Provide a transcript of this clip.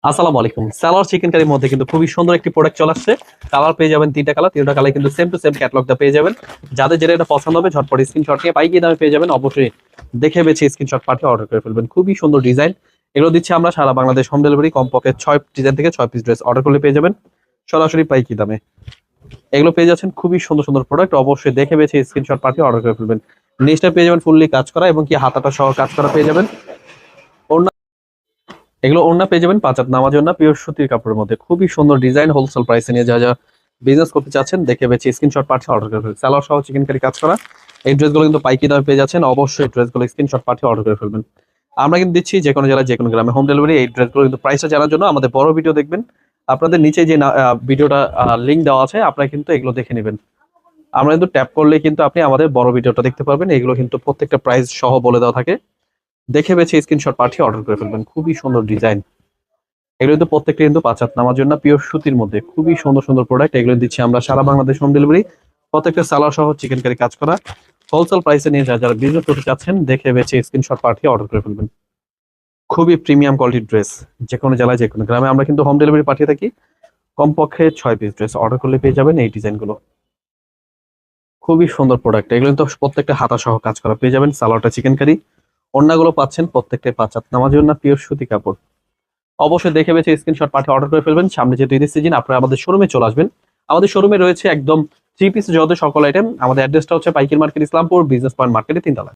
আসসালামু আলাইকুম। সালোয়ার চিকেন কারির মধ্যে কিন্তু খুবই সুন্দর একটি প্রোডাক্ট চলে আসছে। কালার পেয়ে যাবেন তিনটা কালার কিন্তু সেম টু সেম ক্যাটালগটা পেয়ে যাবেন। যাদের যেটা এটা পছন্দ হবে ঝটপট স্ক্রিনশট নিয়ে পাইকারি দামে পেয়ে যাবেন। অবশ্যই দেখে বেছে স্ক্রিনশট পাঠিয়ে অর্ডার করে ফেলবেন। খুবই সুন্দর ডিজাইন। এগুলো দিচ্ছি আমরা সারা বাংলাদেশ হোম ডেলিভারি। কমপক্ষে 6 ডিজাইন থেকে 6 পিস ড্রেস অর্ডার করলে পেয়ে যাবেন সরাসরি পাইকারি দামে। এগুলো পেয়ে যাচ্ছেন খুবই সুন্দর সুন্দর প্রোডাক্ট। অবশ্যই দেখে বেছে স্ক্রিনশট পাঠিয়ে অর্ডার করে ফেলবেন। নিচটা পেয়ে যাবেন ফুললি কাজ করা এবং কি হাতাটা সহ কাজ করা পেয়ে যাবেন। এগুলো ওড়না পেয়ে যাবেন 5 হাত নামাজ ওড়না পিওর সুতির কাপড়ের মধ্যে। খুবই সুন্দর ডিজাইন। হোলসেল প্রাইসে নিয়ে যা বিজনেস করতে চাচ্ছেন দেখে বেছে স্ক্রিনশট পাঠিয়ে অর্ডার করে ফেলবেন। সালোয়ার সহ চিকেন কারি কাজ করা এই ড্রেসগুলো কিন্তু পাইকারি দামে পেয়ে যাচ্ছেন। অবশ্যই ড্রেসগুলো স্ক্রিনশট পাঠিয়ে অর্ডার করে ফেলবেন। আমরা কিন্তু দিচ্ছি যে কোনো জেলায় যে কোনো গ্রামে হোম ডেলিভারি। এই ড্রেসগুলো কিন্তু প্রাইসটা জানার জন্য আমাদের বড় ভিডিও দেখবেন। আপনাদের নিচে যে ভিডিওটা লিংক দেওয়া আছে আপনারা কিন্তু এগুলো দেখে নেবেন। আমরা কিন্তু ট্যাপ করলে কিন্তু আপনি আমাদের বড় ভিডিওটা দেখতে পারবেন। এগুলো কিন্তু প্রত্যেকটা প্রাইস সহ বলে দেওয়া থাকে। দেখে বেছে স্ক্রিনশট পাঠিয়ে অর্ডার করে ফেলবেন। খুবই সুন্দর ডিজাইন। এগুলো কিন্তু প্রত্যেকটা কিন্তু 5 হাত নামার জন্য পিওর সুতির মধ্যে খুবই সুন্দর সুন্দর প্রোডাক্ট। এগুলো দিচ্ছি আমরা সারা বাংলাদেশ হোম ডেলিভারি। প্রত্যেকটা সালোয়ার সহ চিকেন কারি কাজ করা হোলসেল প্রাইসে নিয়ে যারা বিজনেস করতে চাচ্ছেন দেখে বেছে স্ক্রিনশট পাঠিয়ে অর্ডার করে ফেলবেন। খুবই প্রিমিয়াম কোয়ালিটির ড্রেস। যে কোনো জেলায় যে কোনো গ্রামে আমরা কিন্তু হোম ডেলিভারি পাঠিয়ে থাকি। কমপক্ষে 6 পিস ড্রেস অর্ডার করলে পেয়ে যাবেন এই ডিজাইনগুলো। খুবই সুন্দর প্রোডাক্ট। এগুলো কিন্তু প্রত্যেকটা হাতা সহ কাজ করা পেয়ে যাবেন। সালোয়ারটা চিকেন কারি, ওড়নাগুলো পাচ্ছেন প্রত্যেকটাই 5 হাত নামার জন্য পিওর সুতি কাপড়। অবশ্যই দেখে বেছে স্ক্রিনশট পাঠিয়ে অর্ডার করে ফেলবেন। সামনে যেহেতু ঈদের সিজন আপনারা আমাদের শোরুমে চলে আসবেন। আমাদের শোরুমে রয়েছে একদম 3 পিস যত সকল আইটেম। আমাদের অ্যাড্রেসটা হচ্ছে পাইকারি মার্কেট ইসলামপুর বিজনেস পয়েন্ট মার্কেটে 3 তলায়।